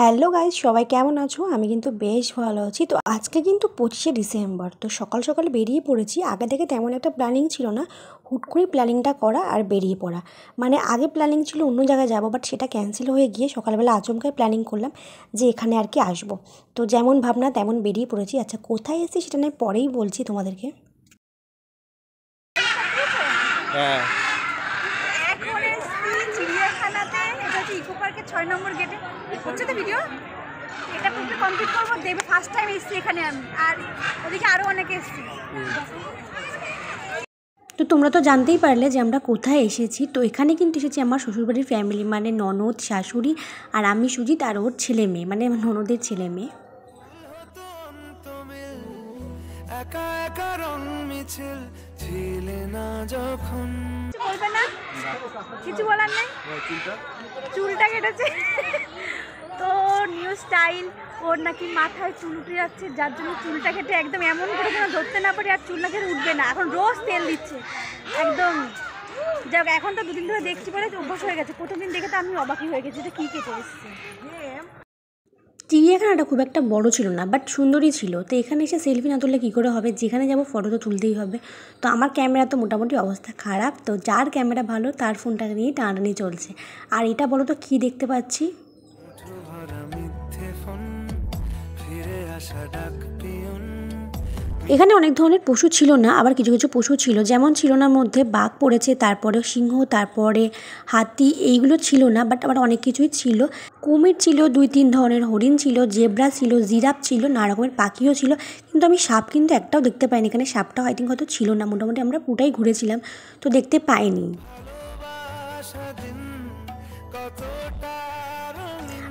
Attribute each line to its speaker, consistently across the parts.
Speaker 1: Hello guys, সবাই কেমন আছো? আমি কিন্তু বেশ ভালো আছি। তো আজকে কিন্তু 25শে ডিসেম্বর। তো সকাল সকাল বেরিয়ে পড়েছি। আগে থেকে তেমন একটা প্ল্যানিং ছিল না, হুট করে প্ল্যানিংটা করা আর বেরিয়ে পড়া। মানে আগে প্ল্যানিং ছিল অন্য জায়গায় যাবো, বাট সেটা ক্যান্সেল হয়ে গিয়ে সকালবেলা আচমকাই প্ল্যানিং করলাম যে এখানে আর কি আসবো। তো যেমন ভাবনা তেমন বেরিয়ে পড়েছি। আচ্ছা, কোথায় এসেছি সেটা নয় পরেই বলছি তোমাদেরকে।
Speaker 2: হ্যাঁ,
Speaker 3: এখন এসছি চিড়িয়াখানাতে। এটা হচ্ছে ইকো পার্কের 6 নম্বর গেটে। হচ্ছে তো ভিডিও, এটা পুরো কমপ্লিট করবো। দেবে ফার্স্ট টাইম এসছি এখানে আমি, আর ওদিকে আরও অনেকে এসছি।
Speaker 1: তো তোমরা তো জানতেই পারলে যে আমরা কোথায় এসেছি। তো এখানে কিন্তু এসেছি আমার শ্বশুরবাড়ির ফ্যামিলি, মানে ননদ, শাশুড়ি আর আমি সুজিত আর ওর ছেলে মেয়ে, মানে আমার ননদের ছেলে মেয়ে।
Speaker 4: একা একা রং মিছিল ছিলে না যখন।
Speaker 3: বলবে না, কিছু বলার নেই। চুলটা কেটেছে তো নিউ স্টাইল। ওর নাকি মাথায় চুল উঠে যাচ্ছে, যার জন্য চুলটা কেটে একদম এমন করে যেন ধরতে না পারি আর চুল না কেটে উঠবে না। এখন রোজ তেল দিচ্ছে একদম। যাক, এখন তো দুদিন ধরে দেখছি বলে অভ্যাস হয়ে গেছে। প্রথম দিন দেখে তো আমি অবাকই হয়ে গেছি, এটা কী কেটে এসছে।
Speaker 1: চিড়িয়াখানাটা খুব একটা বড় ছিল না, বাট সুন্দরই ছিল। তো এখানে এসে সেলফি না তুললে কী করে হবে? যেখানে যাবো ফটো তো তুলতেই হবে। তো আমার ক্যামেরা তো মোটামুটি অবস্থা খারাপ, তো যার ক্যামেরা ভালো তার ফোনটাকে নিয়ে টানাটানি চলছে। আর এটা বলো তো কী দেখতে পাচ্ছি? এখানে অনেক ধরনের পশু ছিল না, আবার কিছু কিছু পশু ছিল। যেমন ছিল না মধ্যে বাঘ পড়েছে, তারপরে সিংহ, তারপরে হাতি, এইগুলো ছিল না, বাট আবার অনেক কিছুই ছিল। কুমির ছিল, 2-3 ধরনের হরিণ ছিল, জেব্রা ছিল, জিরাফ ছিল, নানা রকমের পাখিও ছিল। কিন্তু আমি সাপ কিন্তু একটাও দেখতে পাইনি। এখানে সাপটাও আই থিঙ্ক হয়তো ছিল না। মোটামুটি আমরা পুরোটাই ঘুরেছিলাম, তো দেখতে পাইনি।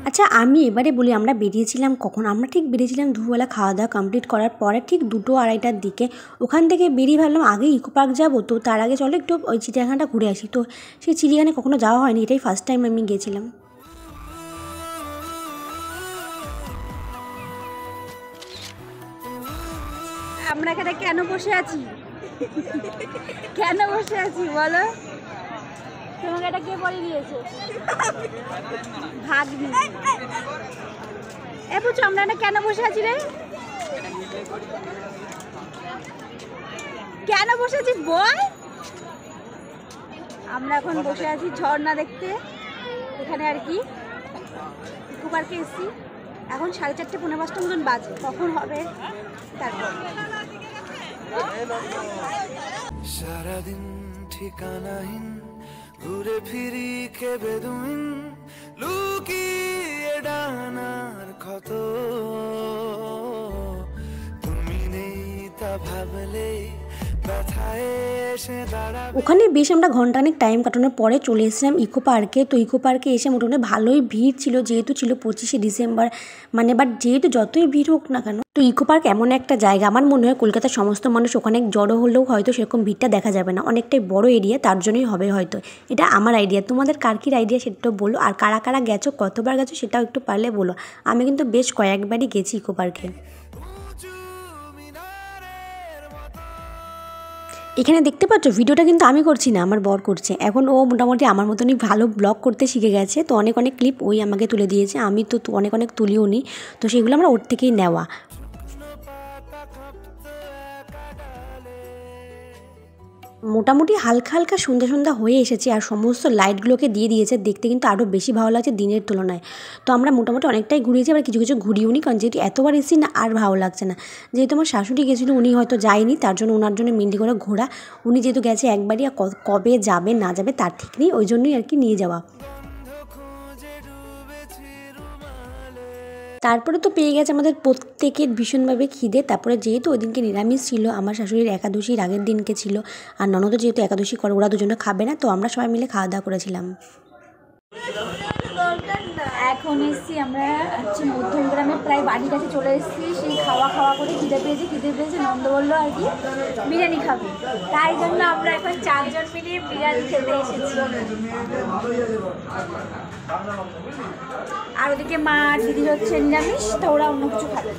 Speaker 1: আচ্ছা, আমি এবারে বলি আমরা বেরিয়েছিলাম কখন। আমরা ঠিক বেরিয়েছিলাম দুপুরবেলা খাওয়া দাওয়া কমপ্লিট করার পরে ঠিক 2-2:30টার দিকে। ওখান থেকে বেরিয়ে ভাবলাম আগে ইকো পার্ক যাবো, তো তার আগে চলো একটু ওই চিড়িয়াখানাটা ঘুরে আসি। তো সেই চিড়িয়াখানায় কখনো যাওয়া হয়নি, এটাই ফার্স্ট টাইম আমি গেছিলাম।
Speaker 3: আমরা এখানে কেন বসে আছি? কেন বসে আছি বলো? তোমাকে এটা কে বলে দিয়েছে? ভাগ্নি। এ বুঝছো আমরা কেন বসে আছি রে? কেন বসে আছি বল? আমরা এখন বসে আছি ঝর্ণা দেখতে এখানে আর কি। ইকো পার্কে এসছি। এখন 4:30 পৌনে 5টা মতন বাজে। কখন হবে তারপর
Speaker 4: সারাদিন ঠিকানাহীন ঘুরে ফিরি কে বেদুইন লুকিয়ে ডানার ক্ষত। তুমি নেই তা ভাবলে ব্যথায় এসে দাঁড়াবে।
Speaker 1: ওখানে বেশ আমরা ঘন্টাখানেক টাইম কাটানোর পরে চলে এসেছিলাম ইকো পার্কে। তো ইকো পার্কে এসে মোটামুটি ভালোই ভিড় ছিল, যেহেতু ছিল 25শে ডিসেম্বর। মানে বাট যেহেতু যতই ভিড় হোক না কেন, তো ইকো পার্ক এমন একটা জায়গা, আমার মনে হয় কলকাতার সমস্ত মানুষ ওখানে জড়ো হলেও হয়তো সেরকম ভিড়টা দেখা যাবে না। অনেকটাই বড় এরিয়া, তার জন্যই হবে হয়তো। এটা আমার আইডিয়া, তোমাদের কার কী আইডিয়া সেটাও বলো। আর কারা কারা গেছো, কতবার গেছো সেটাও একটু পারলে বলো। আমি কিন্তু বেশ কয়েকবারই গেছি ইকো পার্কে। এখানে দেখতে পাচ্ছ ভিডিওটা কিন্তু আমি করছি না, আমার বর করছে। এখন ও মোটামুটি আমার মতনই ভালো ব্লগ করতে শিখে গেছে। তো অনেক অনেক ক্লিপ ওই আমাকে তুলে দিয়েছে, আমি তো অনেক অনেক তুলিও নি। তো সেগুলো আমরা ওর থেকেই নেওয়া। মোটামুটি হালকা হালকা সন্ধ্যা সন্ধ্যা হয়ে এসেছে, আর সমস্ত লাইটগুলোকে দিয়ে দিয়েছে। দেখতে কিন্তু আরও বেশি ভালো লাগছে দিনের তুলনায়। তো আমরা মোটামুটি অনেকটাই ঘুরিয়েছি, আবার কিছু কিছু ঘুরিও নি, কারণ যেহেতু এতবার এসেছি না আর ভালো লাগছে না। যেহেতু আমার শাশুড়ি গেছিলো, উনি হয়তো যায়নি, তার জন্য ওনার জন্য মেনলি করে ঘোরা। উনি যেহেতু গেছে একবারই, আর কবে যাবে না যাবে তার ঠিক নেই, ওই জন্যই আর কি নিয়ে যাওয়া। তারপরে তো পেয়ে গেছে আমাদের প্রত্যেকের ভীষণভাবে খিদে। তারপরে যেহেতু ওই দিনকে নিরামিষ ছিল, আমার শাশুড়ির একাদশীর আগের দিনকে ছিল, আর ননদও যেহেতু একাদশী করে, ওরা দুজনে খাবে না, তো আমরা সবাই মিলে খাওয়া দাওয়া করেছিলাম।
Speaker 3: এখন এসছি আমরা হচ্ছে মধ্যমগ্রামে, প্রায় বাড়ির কাছে চলে এসেছি। সেই খাওয়া করে খিদে পেয়েছে। নন্দ বললো আর কি বিরিয়ানি খাবে, তাই জন্য আমরা এখন 4 জন মিলিয়ে বিরিয়ানি খেতে এসেছি। আর ওদিকে মা আর দিদি হচ্ছে নিরামিষ, তো ওরা অন্য কিছু খাবে।